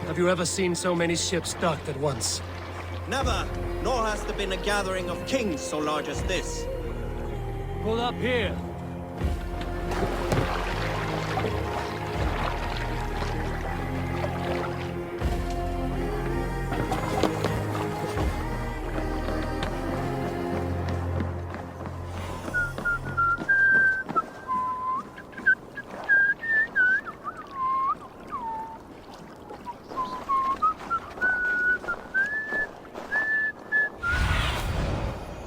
Have you ever seen so many ships docked at once? Never, nor has there been a gathering of kings so large as this. Pull up here.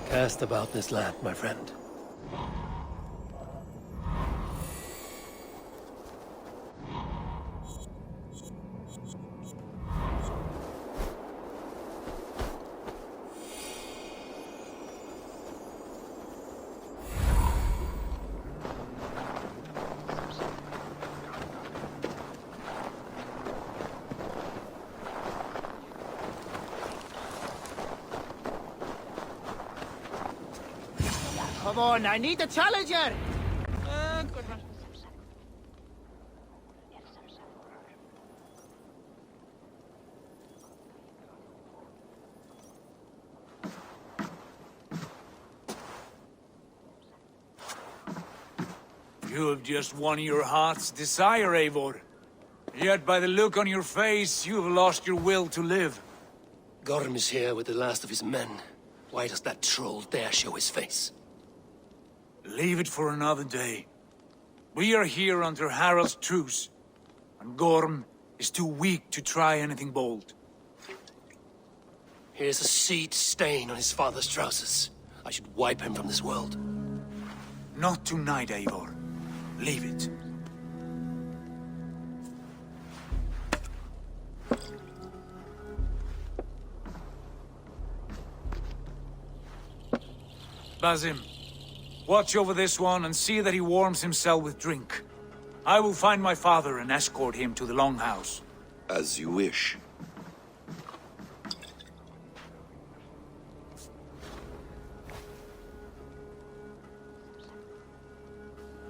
Cast about this land, my friend. Come on, I need a challenger! You have just won your heart's desire, Eivor. Yet by the look on your face, you have lost your will to live. Gorm is here with the last of his men. Why does that troll dare show his face? Leave it for another day. We are here under Harald's truce, and Gorm is too weak to try anything bold. Here's a seed stain on his father's trousers. I should wipe him from this world. Not tonight, Eivor. Leave it. Basim, watch over this one and see that he warms himself with drink. I will find my father and escort him to the Longhouse. As you wish.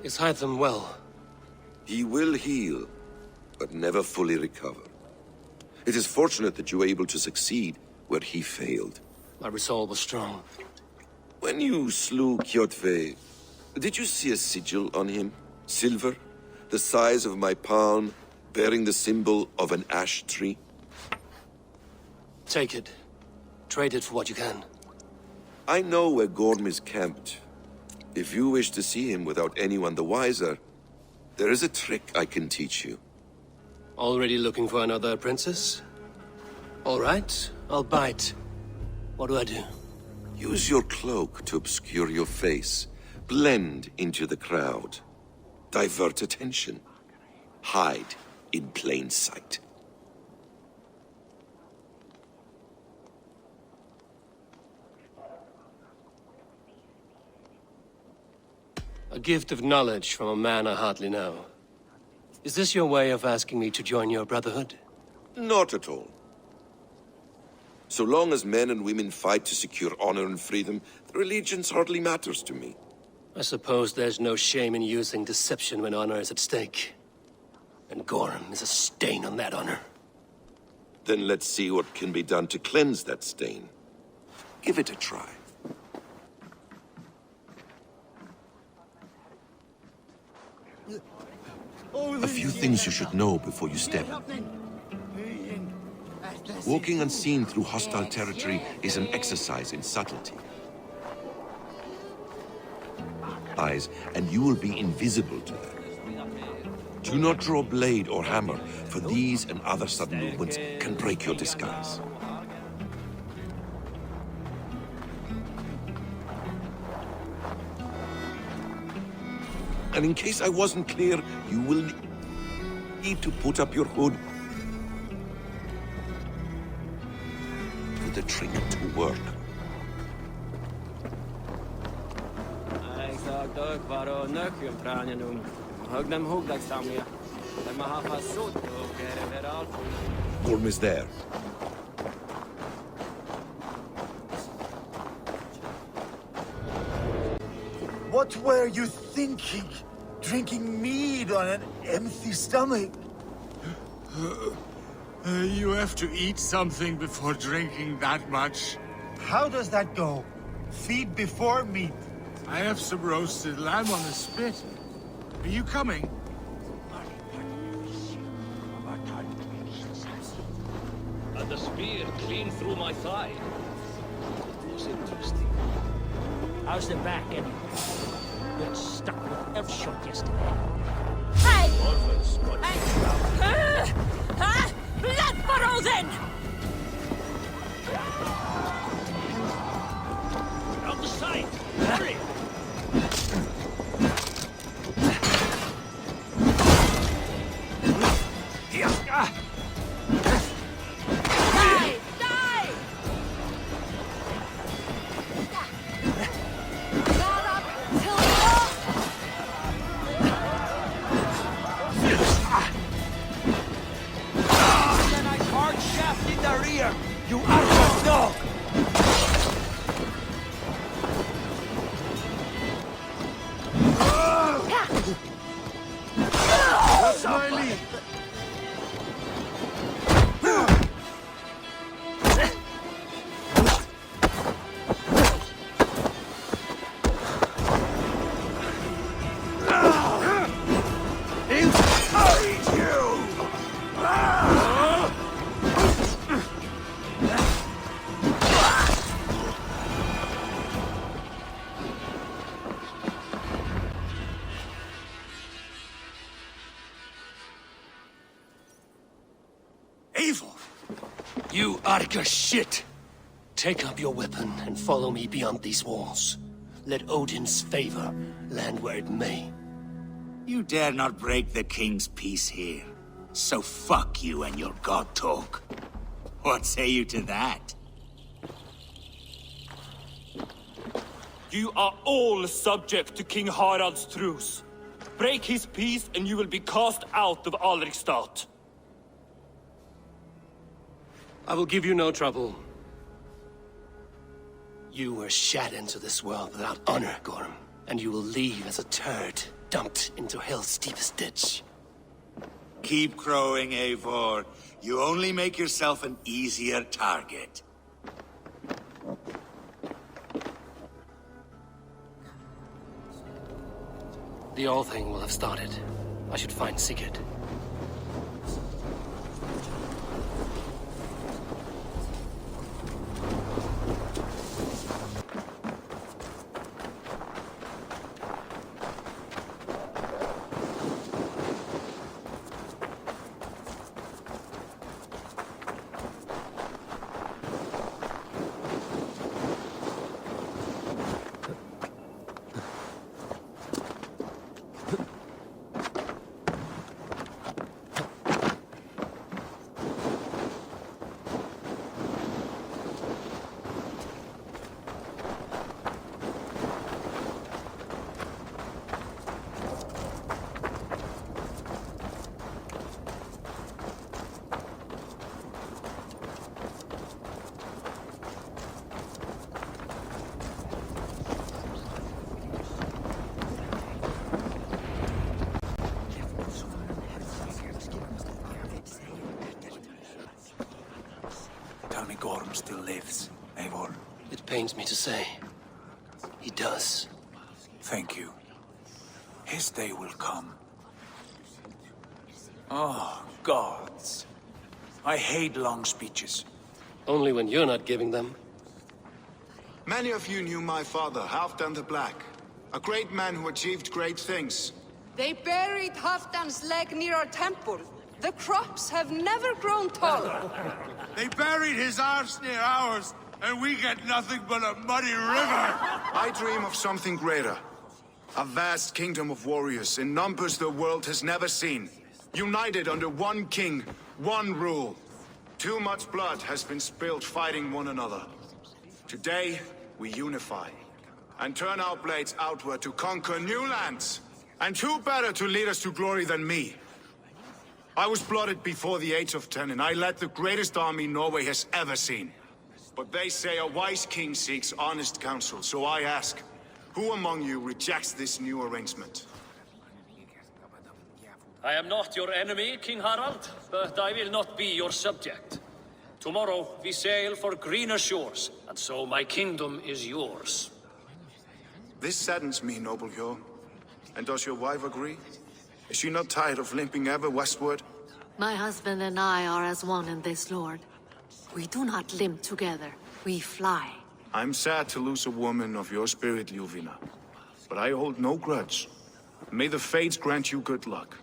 Is Hytham well? He will heal, but never fully recover. It is fortunate that you were able to succeed where he failed. My resolve was strong. When you slew Kjotve, did you see a sigil on him? Silver, the size of my palm, bearing the symbol of an ash tree? Take it. Trade it for what you can. I know where Gorm is camped. If you wish to see him without anyone the wiser, there is a trick I can teach you. Already looking for another princess? All right, I'll bite. What do I do? Use your cloak to obscure your face. Blend into the crowd. Divert attention. Hide in plain sight. A gift of knowledge from a man I hardly know. Is this your way of asking me to join your brotherhood? Not at all. So long as men and women fight to secure honor and freedom, their allegiance hardly matters to me. I suppose there's no shame in using deception when honor is at stake. And Gorm is a stain on that honor. Then let's see what can be done to cleanse that stain. Give it a try. A few things you should know before you step. Walking unseen through hostile territory is an exercise in subtlety. Eyes, and you will be invisible to them. Do not draw blade or hammer, for these and other sudden movements can break your disguise. And in case I wasn't clear, you will need to put up your hood for the trick to work. Gorm is there. What were you thinking? Drinking mead on an empty stomach? You have to eat something before drinking that much. How does that go? Feed before meat. I have some roasted lamb on the spit. Are you coming? And the spear clean through my thigh. It was interesting. How's the back anyway? Got stuck with F-shot yesterday. Hey! Orphans got Blood furrows in! out the sight. Hurry! Die! Die! Not up till Then I hard shaft in the rear! You arrogant dog! What's my lead? Evil! You Arga shit! Take up your weapon and follow me beyond these walls. Let Odin's favor land where it may. You dare not break the king's peace here. So fuck you and your god talk. What say you to that? You are all subject to King Harald's truce. Break his peace and you will be cast out of Alrikstad. I will give you no trouble. You were shat into this world without honor, Gorm, and you will leave as a turd dumped into hell's deepest ditch. Keep crowing, Eivor. You only make yourself an easier target. The All Thing will have started. I should find Sigurd. Tell me Gorm still lives, Eivor. It pains me to say. He does. Thank you. His day will come. Oh, gods. I hate long speeches. Only when you're not giving them. Many of you knew my father, Halfdan the Black. A great man who achieved great things. They buried Halfdan's leg near our temple. The crops have never grown taller. They buried his arse near ours, and we get nothing but a muddy river. I dream of something greater. A vast kingdom of warriors in numbers the world has never seen. United under one king, one rule. Too much blood has been spilled fighting one another. Today, we unify. And turn our blades outward to conquer new lands. And who better to lead us to glory than me? I was blooded before the age of 10, and I led the greatest army Norway has ever seen. But they say a wise king seeks honest counsel, so I ask, who among you rejects this new arrangement? I am not your enemy, King Harald, but I will not be your subject. Tomorrow we sail for greener shores, and so my kingdom is yours. This saddens me, noble Hjor. And does your wife agree? Is she not tired of limping ever westward? My husband and I are as one in this, Lord. We do not limp together, we fly. I'm sad to lose a woman of your spirit, Ljuvina. But I hold no grudge. May the fates grant you good luck.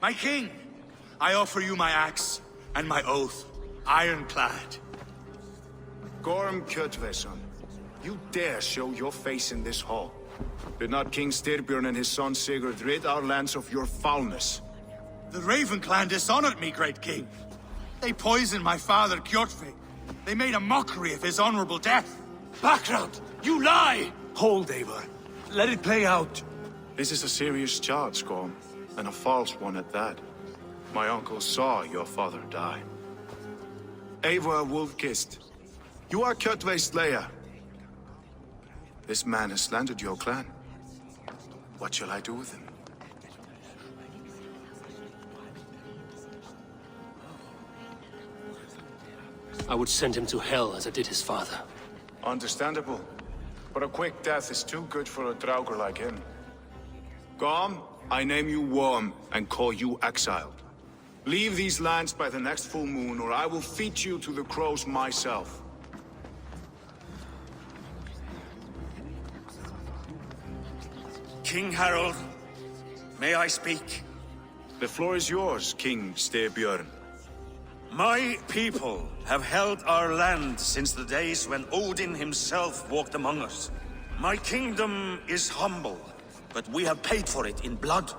My king, I offer you my axe and my oath, ironclad. Gorm Kjotveson, you dare show your face in this hall. Did not King Styrbjörn and his son Sigurd rid our lands of your foulness? The Raven clan dishonored me, great king. They poisoned my father, Kjotve. They made a mockery of his honorable death. Background! You lie! Hold, Eivor. Let it play out. This is a serious charge, Gorm, and a false one at that. My uncle saw your father die. Eivor Wolf-Kissed, you are Kjotve's slayer. This man has slandered your clan. What shall I do with him? I would send him to hell as I did his father. Understandable. But a quick death is too good for a Draugr like him. Gorm, I name you Worm and call you exiled. Leave these lands by the next full moon, or I will feed you to the crows myself. King Harald, may I speak? The floor is yours, King Styrbjörn. My people have held our land since the days when Odin himself walked among us. My kingdom is humble, but we have paid for it in blood.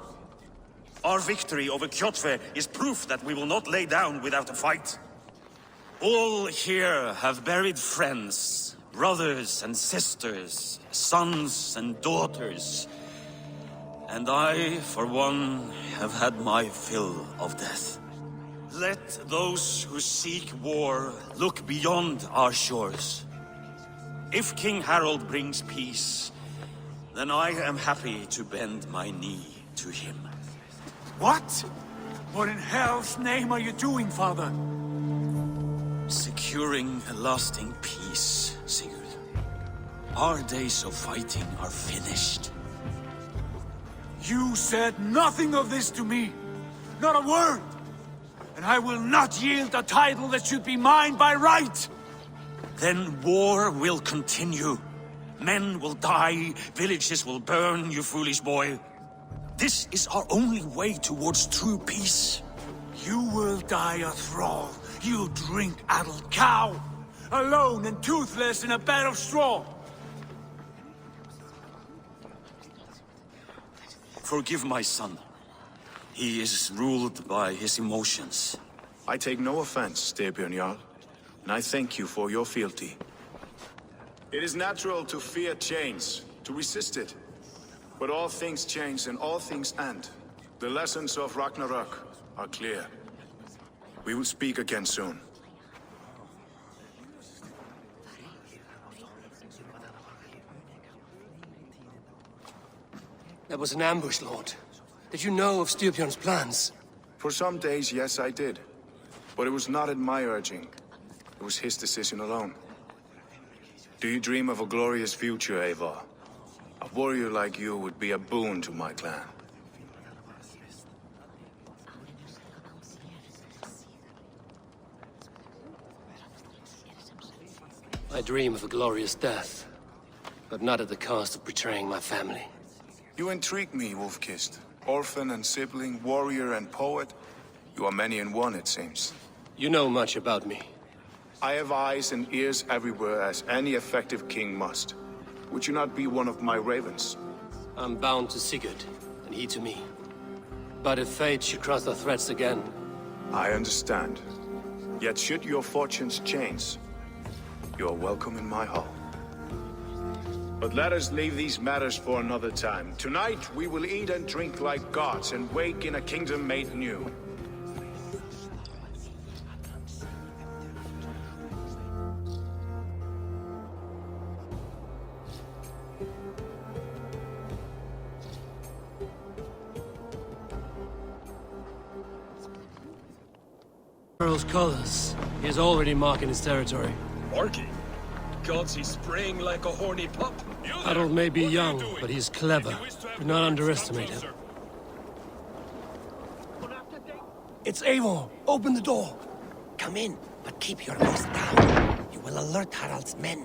Our victory over Kjotve is proof that we will not lay down without a fight. All here have buried friends, brothers and sisters, sons and daughters. And I, for one, have had my fill of death. Let those who seek war look beyond our shores. If King Harald brings peace, then I am happy to bend my knee to him. What? What in hell's name are you doing, father? Securing a lasting peace, Sigurd. Our days of fighting are finished. You said nothing of this to me. Not a word. And I will not yield a title that should be mine by right. Then war will continue. Men will die, villages will burn, you foolish boy. This is our only way towards true peace. You will die a thrall. You drink-addled cow. Alone and toothless in a bed of straw. Forgive my son. He is ruled by his emotions. I take no offense, Styrbjörn Jarl, and I thank you for your fealty. It is natural to fear change, to resist it. But all things change and all things end. The lessons of Ragnarok are clear. We will speak again soon. That was an ambush, Lord. Did you know of Styrbjörn's plans? For some days, yes, I did. But it was not at my urging. It was his decision alone. Do you dream of a glorious future, Eivor? A warrior like you would be a boon to my clan. I dream of a glorious death, but not at the cost of betraying my family. You intrigue me, Wolf-Kissed. Orphan and sibling, warrior and poet. You are many in one, it seems. You know much about me. I have eyes and ears everywhere, as any effective king must. Would you not be one of my ravens? I'm bound to Sigurd, and he to me. But if fate should cross our threads again... I understand. Yet should your fortunes change, you are welcome in my hall. But let us leave these matters for another time. Tonight, we will eat and drink like gods and wake in a kingdom made new. Earl's colors. He is already marking his territory. Marking? Gods, he's spraying like a horny pup. Harold may be young, but he's clever. Do not underestimate him. It's Eivor. Open the door. Come in, but keep your voice down. You will alert Harald's men.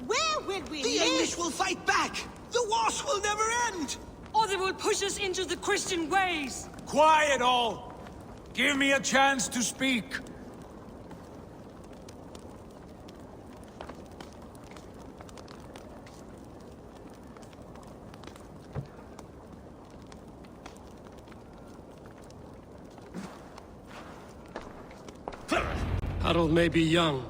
Where will we The live? English will fight back! The wars will never end! Or they will push us into the Christian ways! Quiet all! Give me a chance to speak. Harold may be young.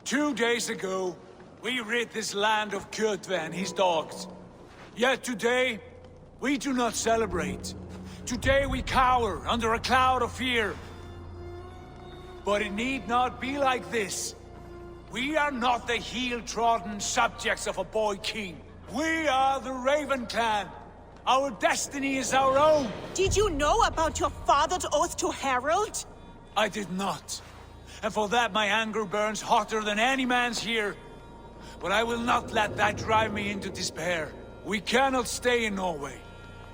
Two days ago, we rid this land of Kjotve and his dogs. Yet today, we do not celebrate. Today we cower under a cloud of fear. But it need not be like this. We are not the heel-trodden subjects of a boy king. We are the Raven clan. Our destiny is our own. Did you know about your father's oath to Harold? I did not. And for that my anger burns hotter than any man's here. But I will not let that drive me into despair. We cannot stay in Norway.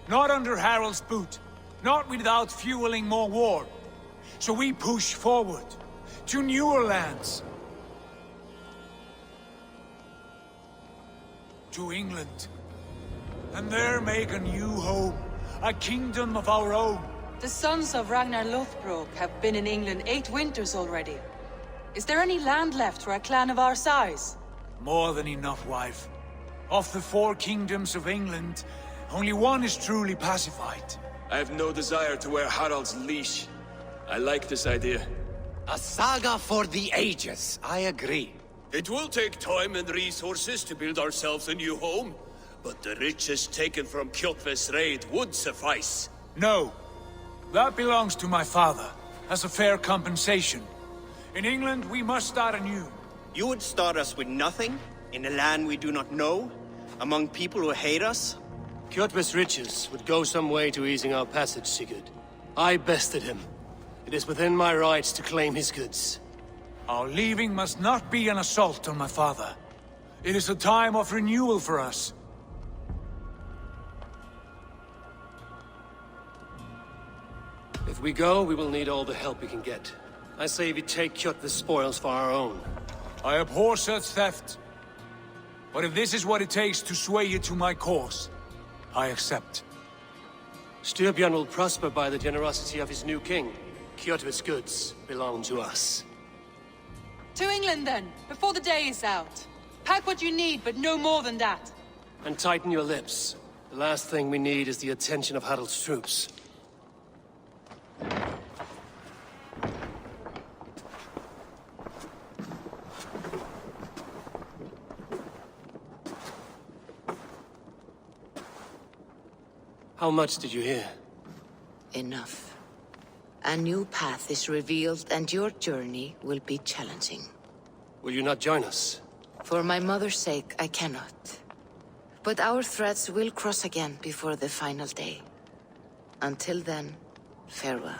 Not under Harald's boot. Not without fueling more war. So we push forward to newer lands. To England. And there make a new home. A kingdom of our own. The sons of Ragnar Lothbrok have been in England 8 winters already. Is there any land left for a clan of our size? More than enough, wife. Of the 4 kingdoms of England, only one is truly pacified. I have no desire to wear Harald's leash. I like this idea. A saga for the ages, I agree. It will take time and resources to build ourselves a new home, but the riches taken from Kjotve's raid would suffice. No. That belongs to my father, as a fair compensation. In England, we must start anew. You would start us with nothing? In a land we do not know? Among people who hate us? Kjotve's riches would go some way to easing our passage, Sigurd. I bested him. It is within my rights to claim his goods. Our leaving must not be an assault on my father. It is a time of renewal for us. If we go, we will need all the help we can get. I say we take Kjotve's spoils for our own. I abhor such theft. But if this is what it takes to sway you to my cause, I accept. Styrbjörn will prosper by the generosity of his new king. Kjotve's goods belong to us. To England then, before the day is out. Pack what you need, but no more than that. And tighten your lips. The last thing we need is the attention of Harald's troops. How much did you hear? Enough. A new path is revealed, and your journey will be challenging. Will you not join us? For my mother's sake, I cannot. But our threads will cross again before the final day. Until then, farewell.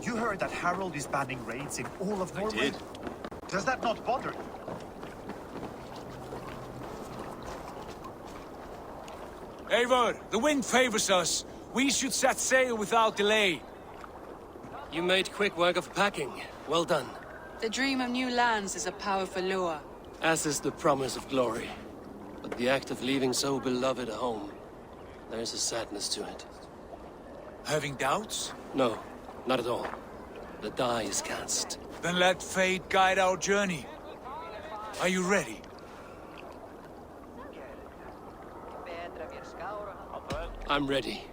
You heard that Harold is banning raids in all of Norway? I did. Does that not bother you? Eivor, the wind favors us. We should set sail without delay. You made quick work of packing. Well done. The dream of new lands is a powerful lure. As is the promise of glory. But the act of leaving so beloved a home, there is a sadness to it. Having doubts? No, not at all. The die is cast. Then let fate guide our journey. Are you ready? I'm ready.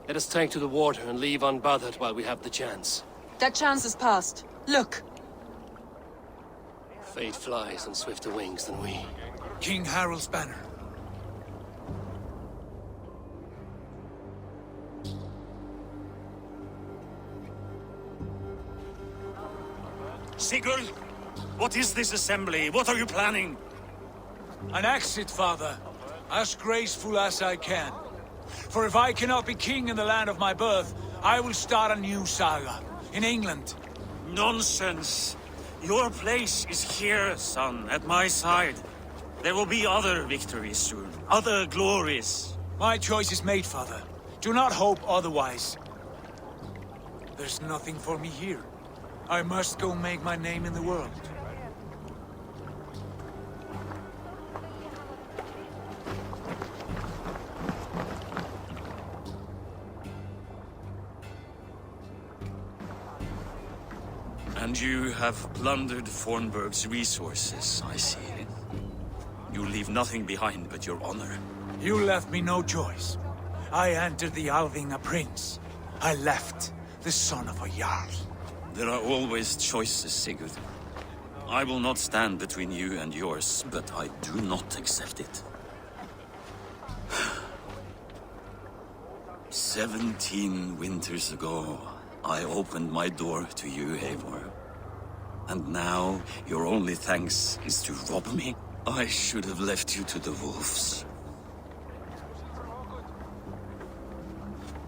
Let us tank to the water and leave unbothered while we have the chance. That chance is past. Look! Fate flies on swifter wings than we. King Harald's banner. Sigurd, what is this assembly? What are you planning? An exit, father. As graceful as I can. For if I cannot be king in the land of my birth, I will start a new saga. In England. Nonsense. Your place is here, son, at my side. There will be other victories soon. Other glories. My choice is made, father. Do not hope otherwise. There's nothing for me here. I must go make my name in the world. And you have plundered Fornburg's resources, I see. You leave nothing behind but your honor. You left me no choice. I entered the Alving a prince. I left the son of a Jarl. There are always choices, Sigurd. I will not stand between you and yours, but I do not accept it. 17 winters ago, I opened my door to you, Eivor. And now, your only thanks is to rob me? I should have left you to the wolves.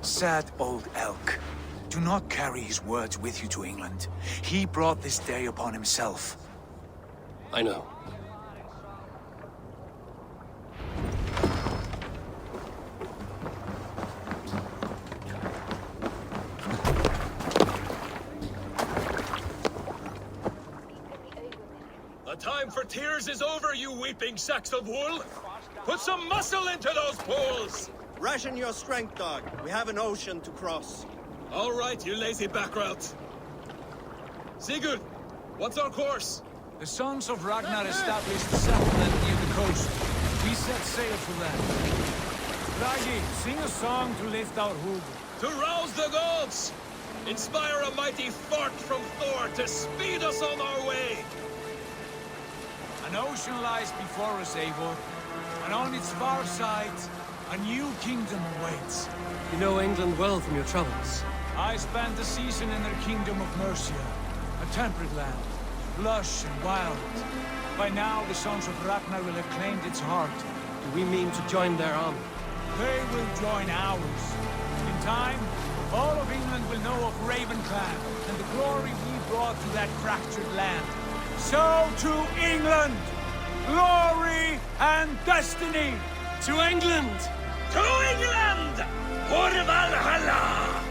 Sad old elk. Do not carry his words with you to England. He brought this day upon himself. I know. The time for tears is over, you weeping sacks of wool! Put some muscle into those poles! Ration your strength, dog. We have an ocean to cross. All right, you lazy backrout. Sigurd, what's our course? The sons of Ragnar established a settlement near the coast. We set sail for that. Ragi, sing a song to lift our hood. To rouse the gods! Inspire a mighty fart from Thor to speed us on our way! An ocean lies before us, Eivor. And on its far side, a new kingdom awaits. You know England well from your travels. I spent a season in their kingdom of Mercia, a temperate land, lush and wild. By now, the sons of Ragnar will have claimed its heart. Do we mean to join their army? They will join ours. In time, all of England will know of Ravenclan and the glory we brought to that fractured land. So to England! Glory and destiny! To England! To England! For Valhalla!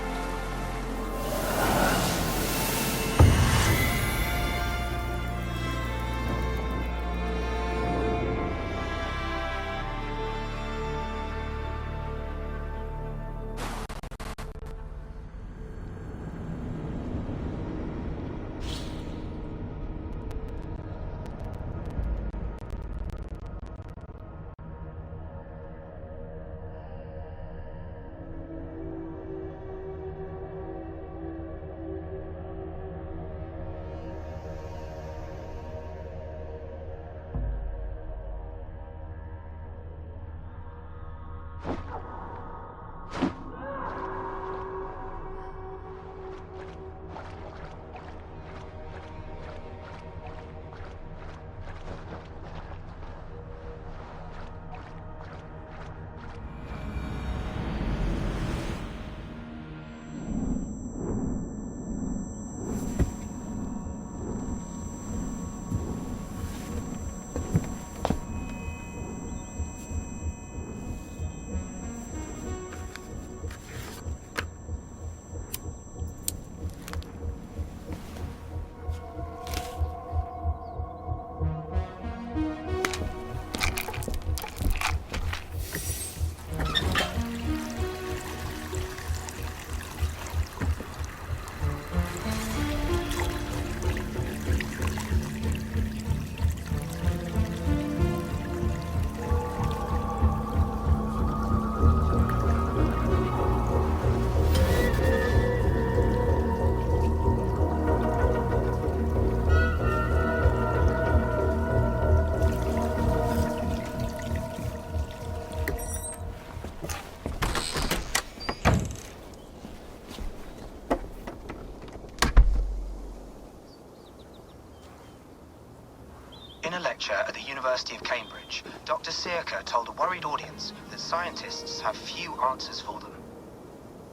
researcher at the University of Cambridge, Dr. Circa told a worried audience that scientists have few answers for them.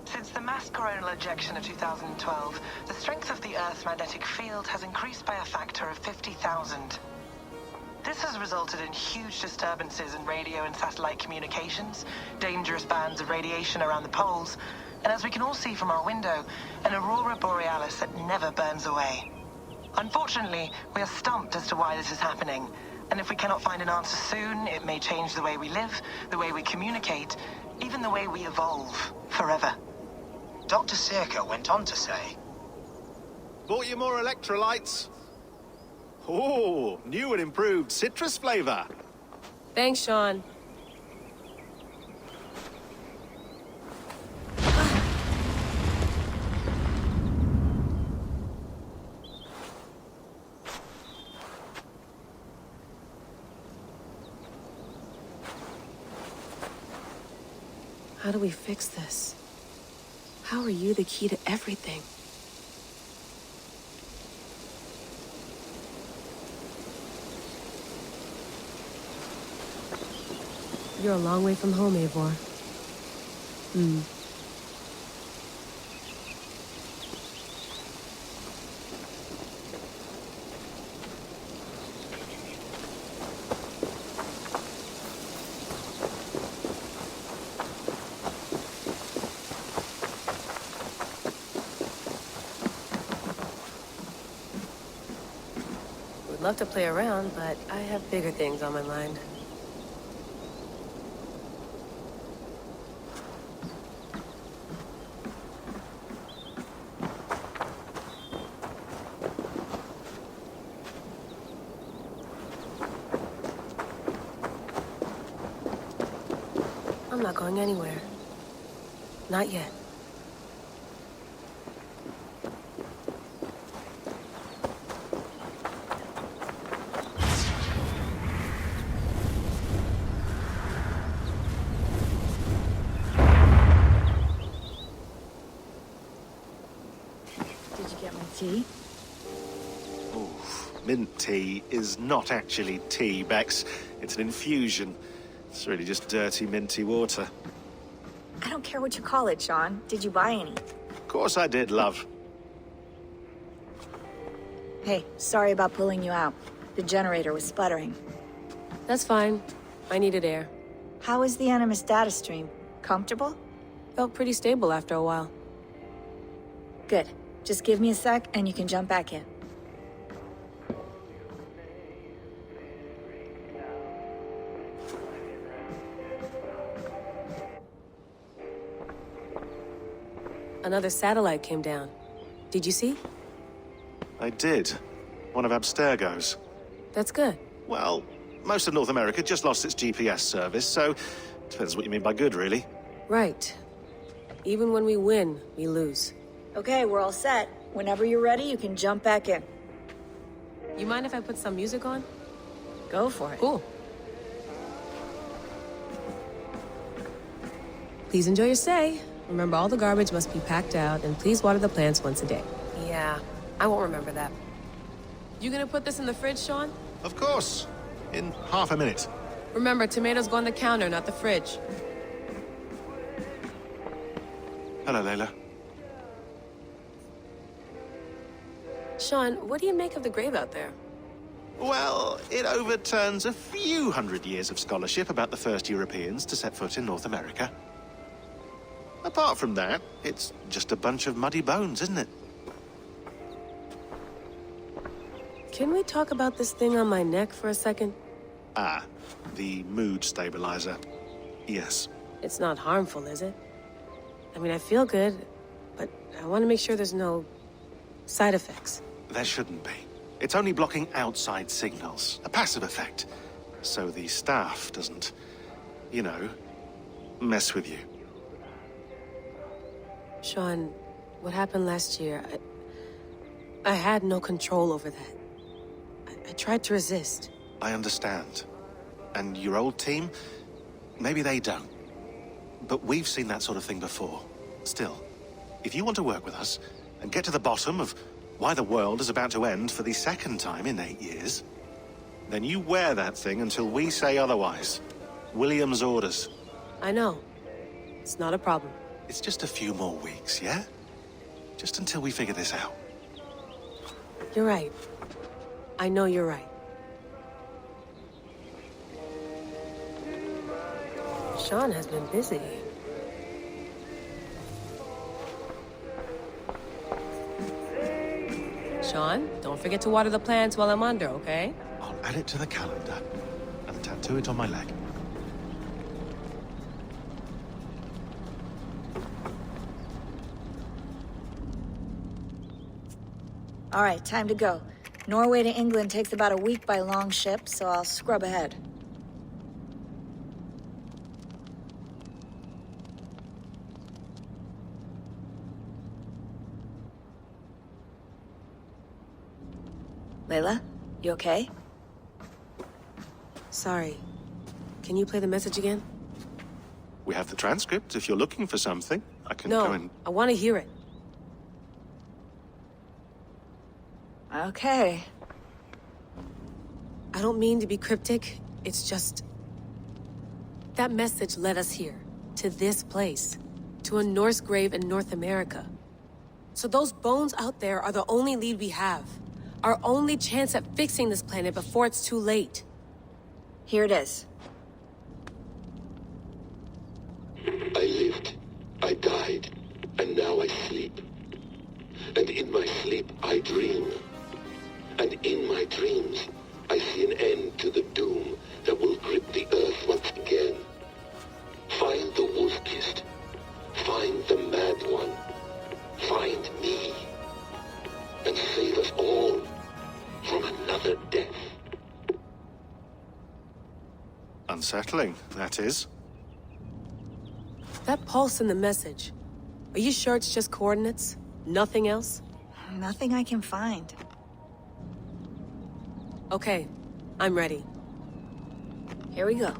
Since the mass coronal ejection of 2012, the strength of the Earth's magnetic field has increased by a factor of 50,000. This has resulted in huge disturbances in radio and satellite communications, dangerous bands of radiation around the poles, and as we can all see from our window, an aurora borealis that never burns away. Unfortunately, we are stumped as to why this is happening, and if we cannot find an answer soon, it may change the way we live, the way we communicate, even the way we evolve forever. Dr. Circa went on to say, Bought you more electrolytes? Oh, new and improved citrus flavor. Thanks, Sean. How do we fix this? How are you the key to everything? You're a long way from home, Eivor. Would love to play around, but I have bigger things on my mind. I'm not going anywhere. Not yet. Did you get my tea? Oof, mint tea is not actually tea, Bex. It's an infusion. It's really just dirty, minty water. I don't care what you call it, Sean. Did you buy any? Of course I did, love. Hey, sorry about pulling you out. The generator was sputtering. That's fine. I needed air. How was the Animus data stream? Comfortable? Felt pretty stable after a while. Good. Just give me a sec and you can jump back in. Another satellite came down. Did you see? I did. One of Abstergo's. That's good. Well, most of North America just lost its GPS service, so depends what you mean by good, really. Right. Even when we win, we lose. Okay, we're all set. Whenever you're ready, you can jump back in. You mind if I put some music on? Go for it. Cool. Please enjoy your stay. Remember, all the garbage must be packed out, and please water the plants once a day. Yeah, I won't remember that. You gonna put this in the fridge, Sean? Of course. In half a minute. Remember, tomatoes go on the counter, not the fridge. Hello, Layla. Sean, what do you make of the grave out there? Well, it overturns a few hundred years of scholarship about the first Europeans to set foot in North America. Apart from that, it's just a bunch of muddy bones, isn't it? Can we talk about this thing on my neck for a second? Ah, the mood stabilizer. Yes. It's not harmful, is it? I mean, I feel good, but I want to make sure there's no side effects. There shouldn't be. It's only blocking outside signals, a passive effect. So the staff doesn't, you know, mess with you. Sean, what happened last year, I had no control over that. I tried to resist. I understand. And your old team, maybe they don't. But we've seen that sort of thing before. Still, if you want to work with us and get to the bottom of why the world is about to end for the second time in 8 years, Then you wear that thing until we say otherwise. William's orders. I know. It's not a problem. It's just a few more weeks, yeah? Just until we figure this out. You're right. I know you're right. Sean has been busy. Sean, don't forget to water the plants while I'm under, okay? I'll add it to the calendar and tattoo it on my leg. All right, time to go. Norway to England takes about a week by long ship, so I'll scrub ahead. Layla, you okay? Sorry. Can you play the message again? We have the transcript. If you're looking for something, I can No, go and... I want to hear it. Okay. I don't mean to be cryptic. It's just... that message led us here. To this place. To a Norse grave in North America. So those bones out there are the only lead we have. Our only chance at fixing this planet before it's too late. Here it is. I lived, I died, and now I sleep. And in my sleep I dream. And in my dreams I see an end to the doom that will grip the earth once again. Find the wolf-kissed. Find the mad one. Find me. And save us all from another death. Unsettling, that is. That pulse in the message. Are you sure it's just coordinates? Nothing else? Nothing I can find. Okay, I'm ready. Here we go.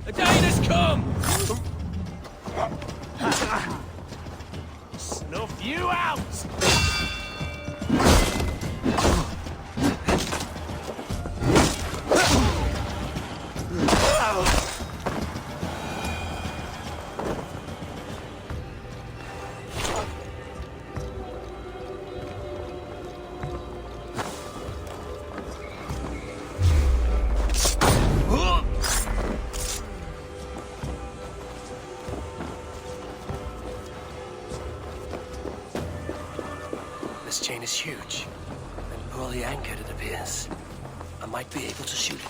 A Dane has come! Snuff you out! This chain is huge and poorly anchored, it appears. I might be able to shoot it.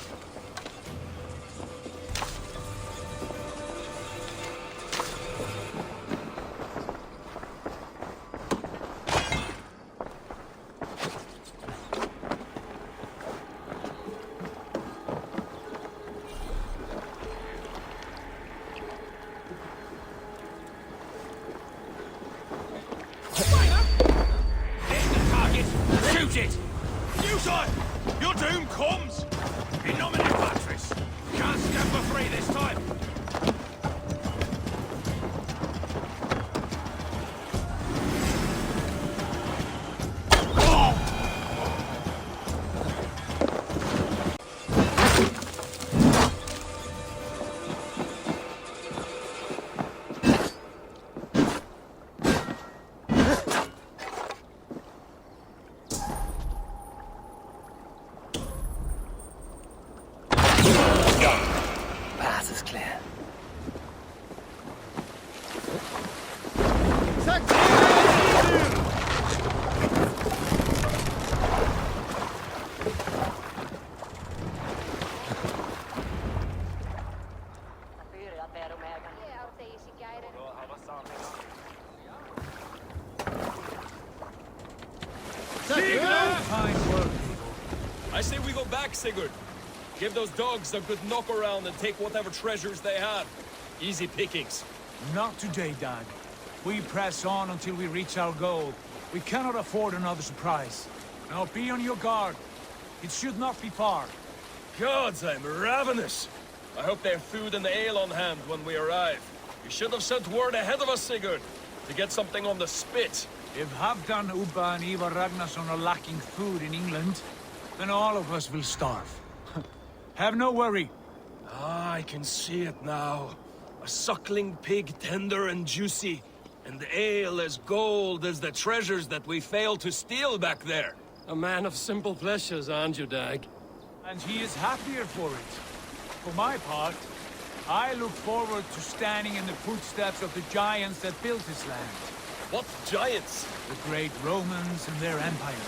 Shoot it! You, sir! Your doom comes! In back, Sigurd. Give those dogs a good knock around and take whatever treasures they have. Easy pickings. Not today, Dag. We press on until we reach our goal. We cannot afford another surprise. Now be on your guard. It should not be far. Gods, I'm ravenous. I hope they have food and ale on hand when we arrive. You should have sent word ahead of us, Sigurd, to get something on the spit. If Halfdan, Ubba and Ivar Ragnarsson are lacking food in England, then all of us will starve. Have no worry. Ah, I can see it now. A suckling pig, tender and juicy, and the ale as gold as the treasures that we failed to steal back there. A man of simple pleasures, aren't you, Dag? And he is happier for it. For my part, I look forward to standing in the footsteps of the giants that built this land. What giants? The great Romans and their empire.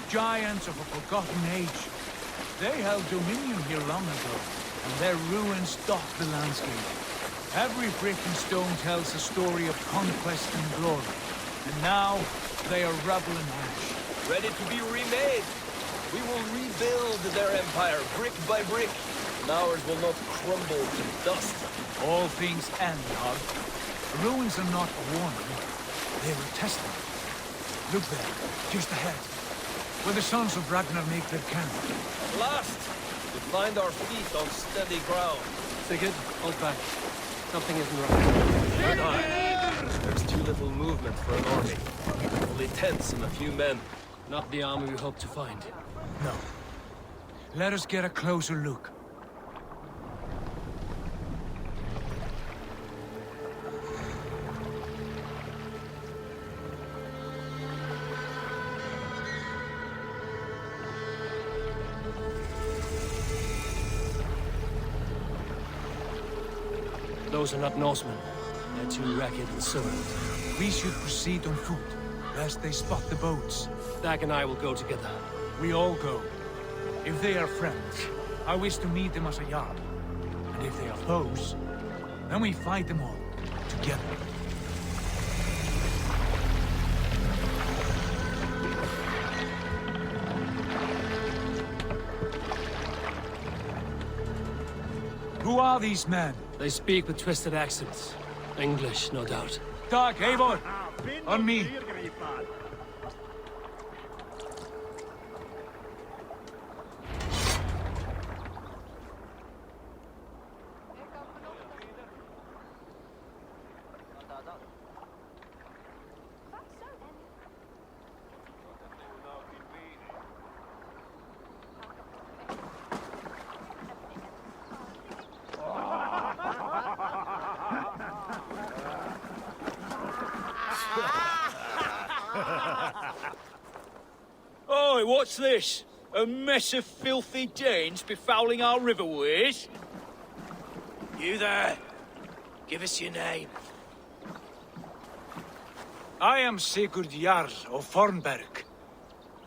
Giants of a forgotten age. They held dominion here long ago, and their ruins dot the landscape. Every brick and stone tells a story of conquest and glory. And now, they are rubble and ash. Ready to be remade. We will rebuild their empire brick by brick, and ours will not crumble to dust. All things end, Hog. The ruins are not a warning. They are a testament. Look there, just ahead, where the sons of Ragnar make their camp. At last, we find our feet on steady ground. Sigurd, hold back. Something isn't right. Good eye. There's too little movement for an army. Only tents and a few men. Not the army we hope to find. No. Let us get a closer look. Those are not Norsemen. They're too ragged and soiled. We should proceed on foot, lest they spot the boats. Dag and I will go together. We all go. If they are friends, I wish to meet them as a yard. And if they are foes, then we fight them all, together. Who are these men? They speak with twisted accents. English, no doubt. Dag, Eivor! On me! Oi, what's this? A mess of filthy Danes befouling our riverways? You there. Give us your name. I am Sigurd Jarl of Fornberg.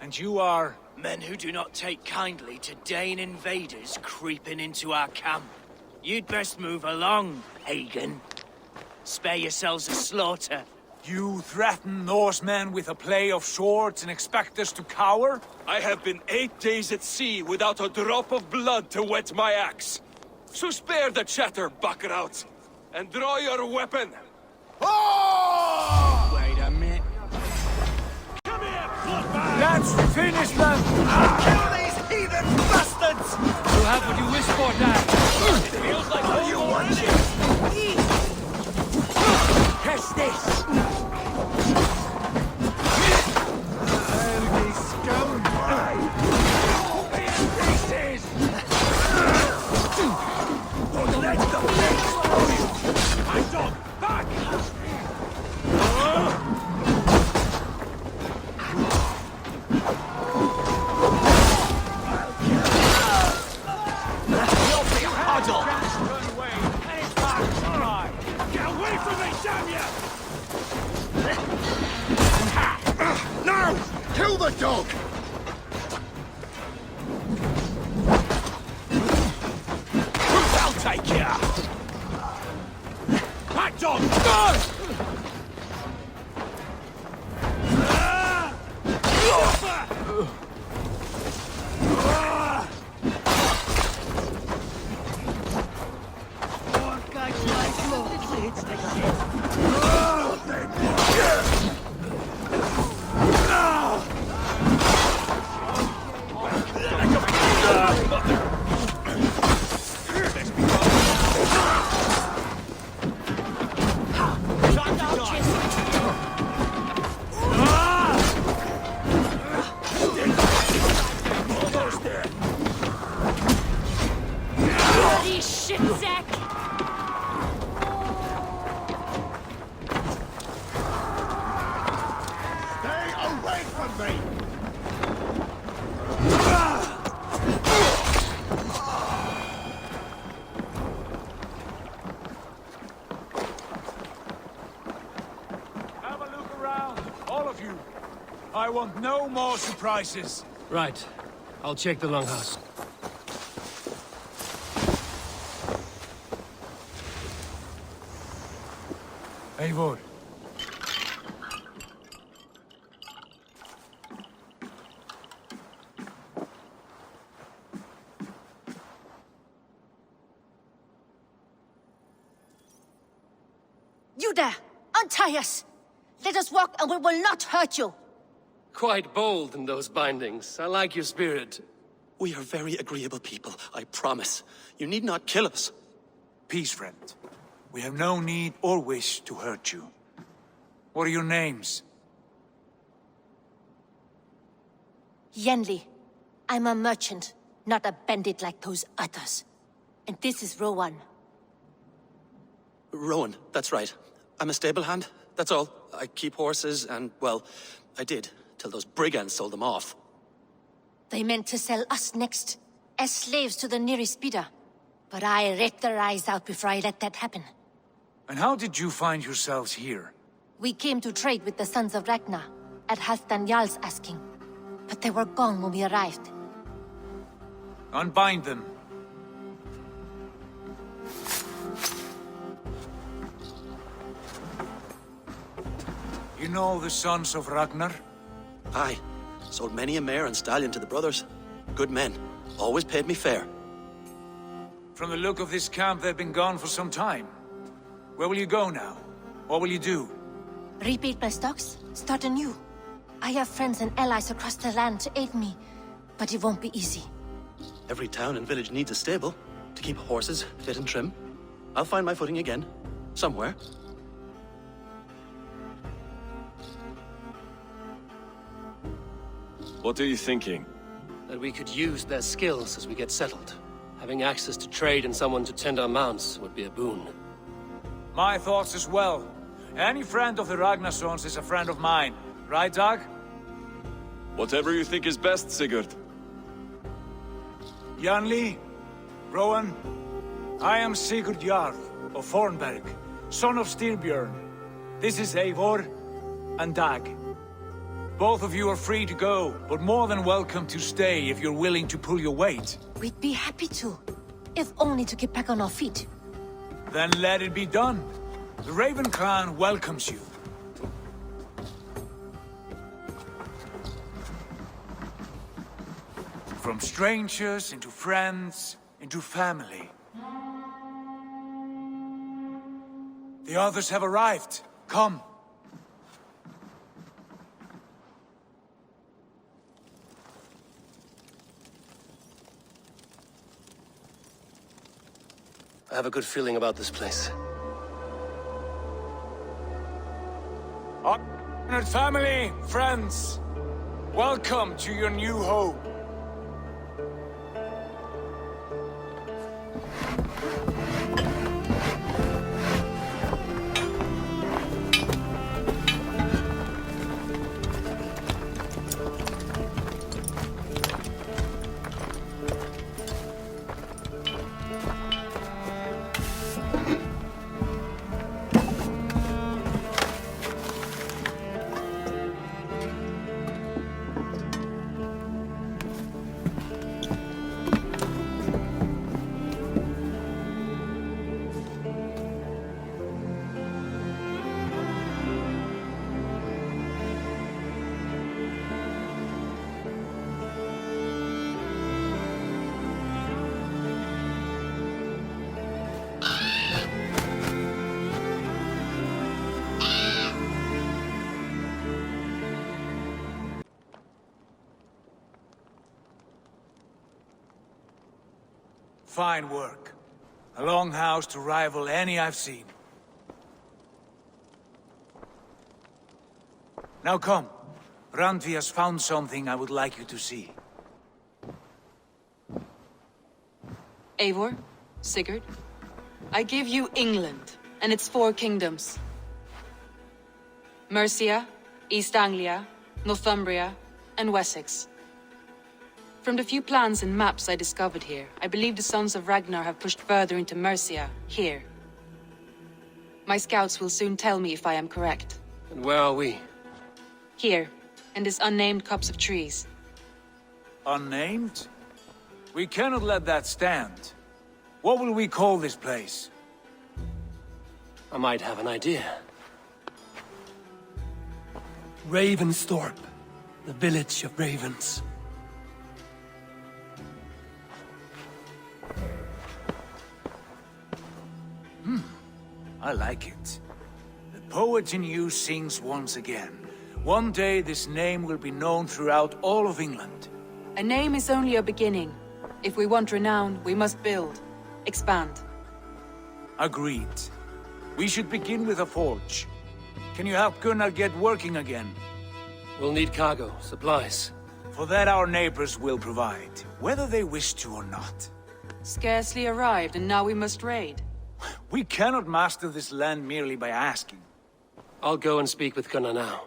And you are? Men who do not take kindly to Dane invaders creeping into our camp. You'd best move along, Hagen. Spare yourselves a slaughter. You threaten Norsemen with a play of swords and expect us to cower? I have been 8 days at sea without a drop of blood to wet my axe. So spare the chatter, buckerouts, and draw your weapon. Oh! Wait a minute. Come here, bloodbag! Let's finish them! Kill these heathen bastards! You have what you wish for, Dag. It feels like all you want it. Catch this! Holy scum! Pieces! Let the pigs throw you! My dog, back! Filthy huddle! Turn away! Hey, back! All right! Get away from me, damn you! Now! Kill the dog! I'll take ya! Back, dog! I want no more surprises. Right. I'll check the longhouse. Eivor. You there! Untie us! Let us walk and we will not hurt you! Quite bold in those bindings. I like your spirit. We are very agreeable people, I promise. You need not kill us. Peace, friend. We have no need or wish to hurt you. What are your names? Yenli. I'm a merchant, not a bandit like those others. And this is Rowan. Rowan, that's right. I'm a stable hand, that's all. I keep horses and, well, I did, till those brigands sold them off. They meant to sell us next, as slaves to the nearest bidder. But I raked their eyes out before I let that happen. And how did you find yourselves here? We came to trade with the Sons of Ragnar, at Halfdan Jarl's asking. But they were gone when we arrived. Unbind them. You know the Sons of Ragnar? Aye. Sold many a mare and stallion to the brothers. Good men. Always paid me fair. From the look of this camp, they've been gone for some time. Where will you go now? What will you do? Rebuild my stocks, start anew. I have friends and allies across the land to aid me, but it won't be easy. Every town and village needs a stable to keep horses fit and trim. I'll find my footing again. Somewhere. What are you thinking? That we could use their skills as we get settled. Having access to trade and someone to tend our mounts would be a boon. My thoughts as well. Any friend of the Ragnarsons is a friend of mine. Right, Dag? Whatever you think is best, Sigurd. Janli, Rowan, I am Sigurd Jarl of Fornberg, son of Styrbjörn. This is Eivor and Dag. Both of you are free to go, but more than welcome to stay if you're willing to pull your weight. We'd be happy to, if only to get back on our feet. Then let it be done. The Raven clan welcomes you. From strangers into friends, into family. The others have arrived. Come. I have a good feeling about this place. Honored family, friends, welcome to your new home. Fine work. A longhouse to rival any I've seen. Now come. Randvi has found something I would like you to see. Eivor, Sigurd, I give you England and its 4 kingdoms. Mercia, East Anglia, Northumbria, and Wessex. From the few plans and maps I discovered here, I believe the Sons of Ragnar have pushed further into Mercia, here. My scouts will soon tell me if I am correct. And where are we? Here, in this unnamed copse of trees. Unnamed? We cannot let that stand. What will we call this place? I might have an idea. Ravensthorpe, the village of ravens. I like it. The poet in you sings once again. One day this name will be known throughout all of England. A name is only a beginning. If we want renown, we must build, expand. Agreed. We should begin with a forge. Can you help Gunnar get working again? We'll need cargo, supplies. For that our neighbors will provide, whether they wish to or not. Scarcely arrived, and now we must raid. We cannot master this land merely by asking. I'll go and speak with Gunnar now.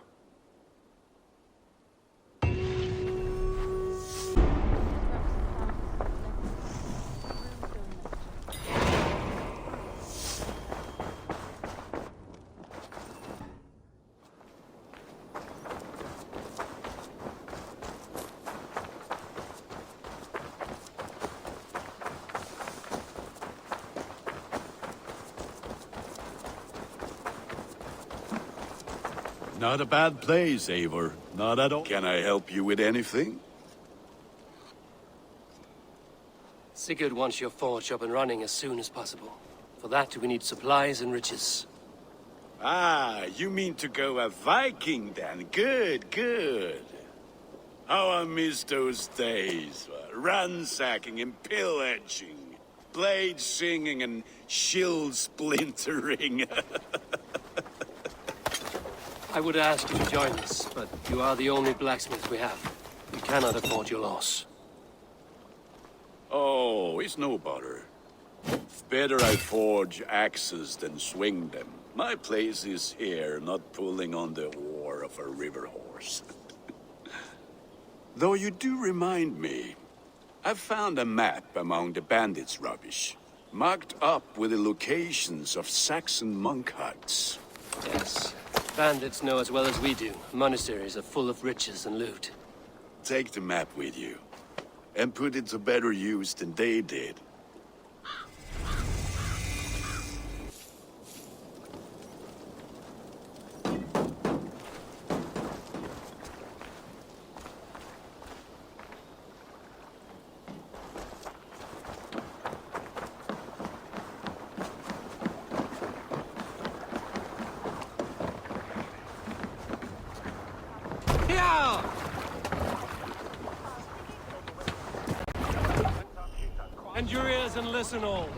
Not a bad place, Eivor. Not at all. Can I help you with anything? Sigurd wants your forge up and running as soon as possible. For that, we need supplies and riches. Ah, you mean to go a Viking then? Good, good. How I miss those days. Ransacking and pillaging. Blade singing and shield splintering. I would ask you to join us, but you are the only blacksmith we have. We cannot afford your loss. Oh, it's no bother. It's better I forge axes than swing them. My place is here, not pulling on the oar of a river horse. Though you do remind me, I found a map among the bandits' rubbish, marked up with the locations of Saxon monk huts. Yes. Bandits know as well as we do. Monasteries are full of riches and loot. Take the map with you, and put it to better use than they did. Bend your ears and listen all.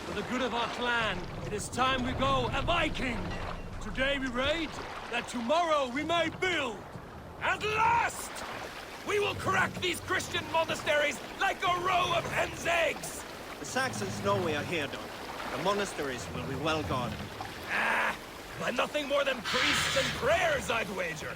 For the good of our clan, it is time we go a Viking! Today we raid, that tomorrow we may build! At last! We will crack these Christian monasteries like a row of hen's eggs! The Saxons know we are here, though. The monasteries will be well guarded. Ah! By nothing more than priests and prayers, I'd wager!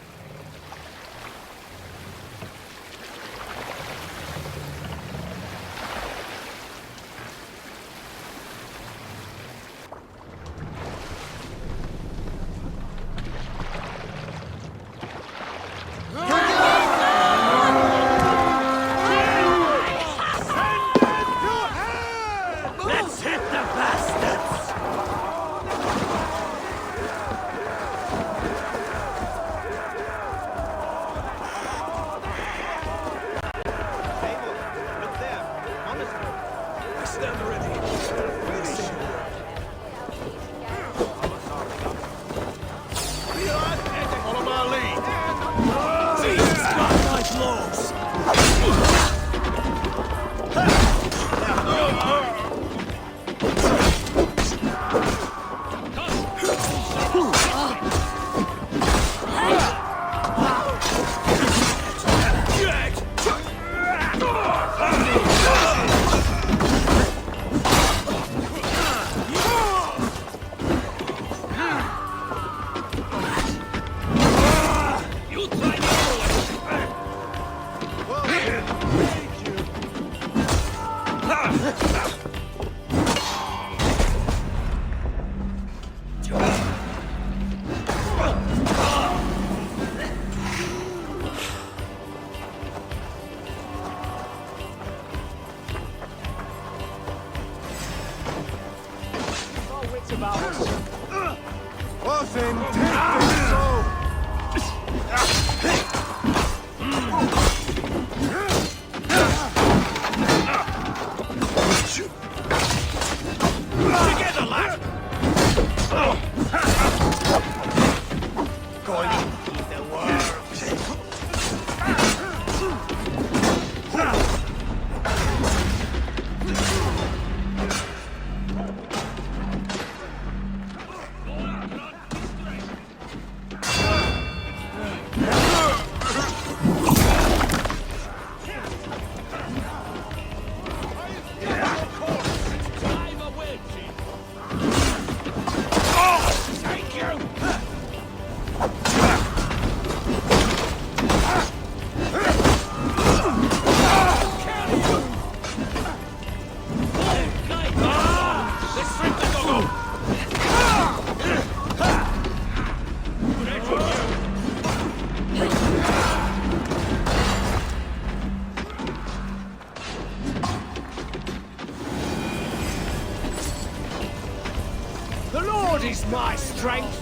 Is my strength.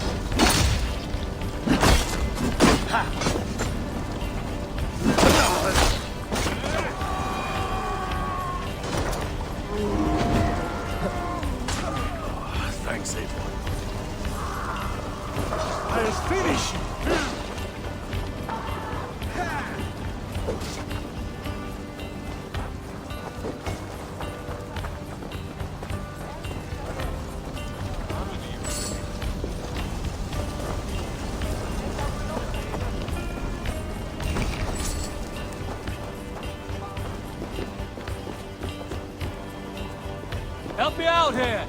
Thanks, Edward. I'll finish you. Help me out here!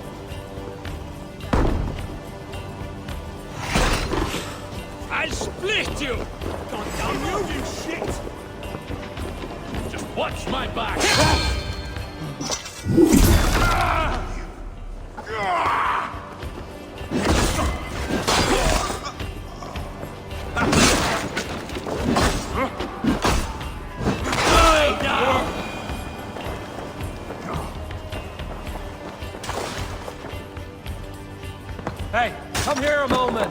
I'll split you! God damn you, you shit! Just watch my back! Hey, come here a moment!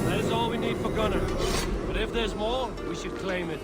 That is all we need for Gunnar. But if there's more, we should claim it.